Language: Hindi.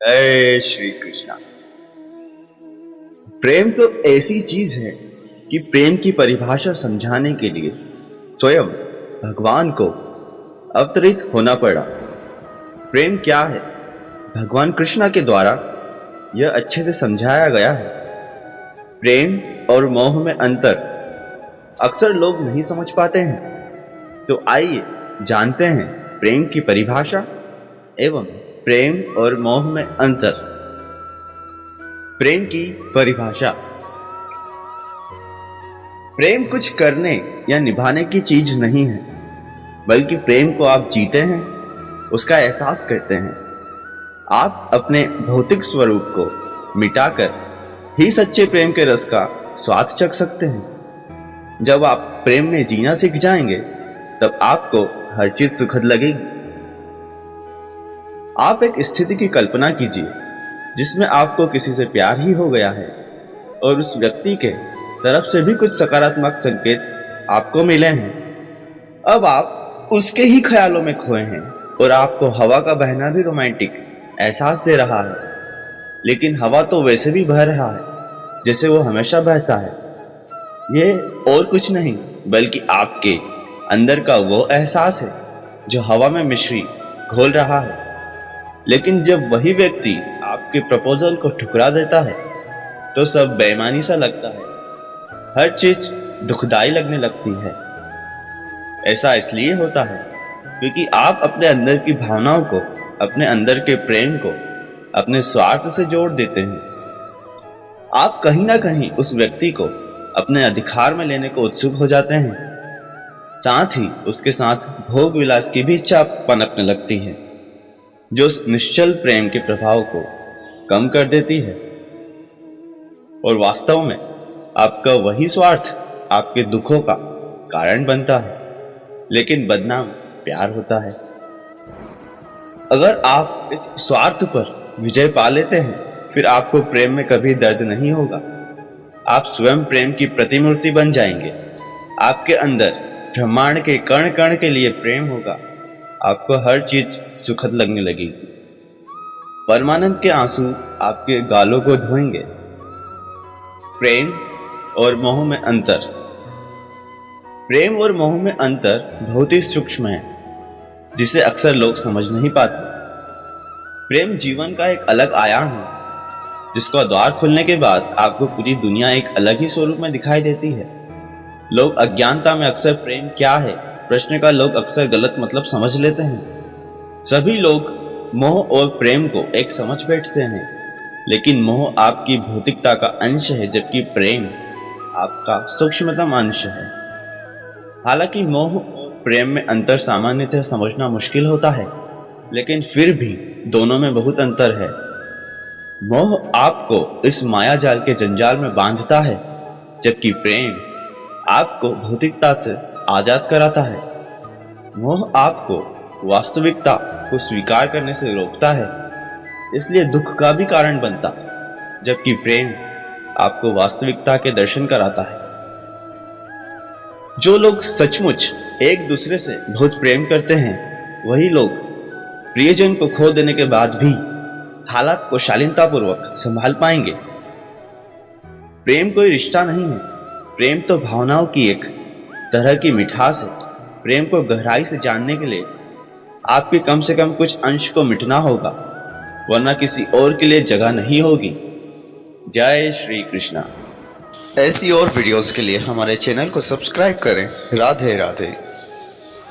जय श्री कृष्णा। प्रेम तो ऐसी चीज है कि प्रेम की परिभाषा समझाने के लिए स्वयं भगवान को अवतरित होना पड़ा। प्रेम क्या है, भगवान कृष्णा के द्वारा यह अच्छे से समझाया गया है। प्रेम और मोह में अंतर अक्सर लोग नहीं समझ पाते हैं, तो आइए जानते हैं प्रेम की परिभाषा एवं प्रेम और मोह में अंतर। प्रेम की परिभाषा। प्रेम कुछ करने या निभाने की चीज नहीं है, बल्कि प्रेम को आप जीते हैं, उसका एहसास करते हैं। आप अपने भौतिक स्वरूप को मिटाकर ही सच्चे प्रेम के रस का स्वाद चख सकते हैं। जब आप प्रेम में जीना सीख जाएंगे, तब आपको हर चीज सुखद लगेगी। आप एक स्थिति की कल्पना कीजिए जिसमें आपको किसी से प्यार ही हो गया है और उस व्यक्ति के तरफ से भी कुछ सकारात्मक संकेत आपको मिले हैं। अब आप उसके ही ख्यालों में खोए हैं और आपको हवा का बहना भी रोमांटिक एहसास दे रहा है। लेकिन हवा तो वैसे भी बह रहा है जैसे वो हमेशा बहता है। ये और कुछ नहीं बल्कि आपके अंदर का वो एहसास है जो हवा में मिश्री घोल रहा है। लेकिन जब वही व्यक्ति आपके प्रपोजल को ठुकरा देता है, तो सब बेईमानी सा लगता है, हर चीज दुखदाई लगने लगती है। ऐसा इसलिए होता है क्योंकि आप अपने अंदर की भावनाओं को, अपने अंदर के प्रेम को अपने स्वार्थ से जोड़ देते हैं। आप कहीं ना कहीं उस व्यक्ति को अपने अधिकार में लेने को उत्सुक हो जाते हैं। साथ ही उसके साथ भोग विलास की भी इच्छा पनपने लगती है, जो निश्चल प्रेम के प्रभाव को कम कर देती है। और वास्तव में आपका वही स्वार्थ आपके दुखों का कारण बनता है, लेकिन बदनाम प्यार होता है। अगर आप इस स्वार्थ पर विजय पा लेते हैं, फिर आपको प्रेम में कभी दर्द नहीं होगा। आप स्वयं प्रेम की प्रतिमूर्ति बन जाएंगे। आपके अंदर ब्रह्मांड के कण कण के लिए प्रेम होगा। आपको हर चीज सुखद लगने लगेगी। परमानंद के आंसू आपके गालों को धोएंगे। प्रेम और मोह में अंतर। प्रेम और मोह में अंतर बहुत ही सूक्ष्म है, जिसे अक्सर लोग समझ नहीं पाते। प्रेम जीवन का एक अलग आयाम है, जिसका द्वार खुलने के बाद आपको पूरी दुनिया एक अलग ही स्वरूप में दिखाई देती है। लोग अज्ञानता में अक्सर प्रेम क्या है प्रश्न का लोग अक्सर गलत मतलब समझ लेते हैं। सभी लोग मोह और प्रेम को एक समझ बैठते हैं, लेकिन मोह आपकी भौतिकता का अंश है, जबकि प्रेम आपका सूक्ष्मतम अंश है। हालांकि मोह और प्रेम में अंतर सामान्यतः समझना मुश्किल होता है, लेकिन फिर भी दोनों में बहुत अंतर है। मोह आपको इस माया जाल के जंजाल में बांधता है, जबकि प्रेम आपको भौतिकता से आजाद कराता है। मोह आपको वास्तविकता को स्वीकार करने से रोकता है, इसलिए दुख का भी कारण बनता है, जबकि प्रेम आपको वास्तविकता के दर्शन कराता है। जो लोग सचमुच एक दूसरे से बहुत प्रेम करते हैं, वही लोग प्रियजन को खो देने के बाद भी हालात को शालीनतापूर्वक संभाल पाएंगे। प्रेम कोई रिश्ता नहीं है, प्रेम तो भावनाओं की एक तरह की मिठास है। प्रेम को गहराई से जानने के लिए आपके कम से कम कुछ अंश को मिटना होगा, वरना किसी और के लिए जगह नहीं होगी। जय श्री कृष्णा। ऐसी और वीडियोस के लिए हमारे चैनल को सब्सक्राइब करें। राधे राधे।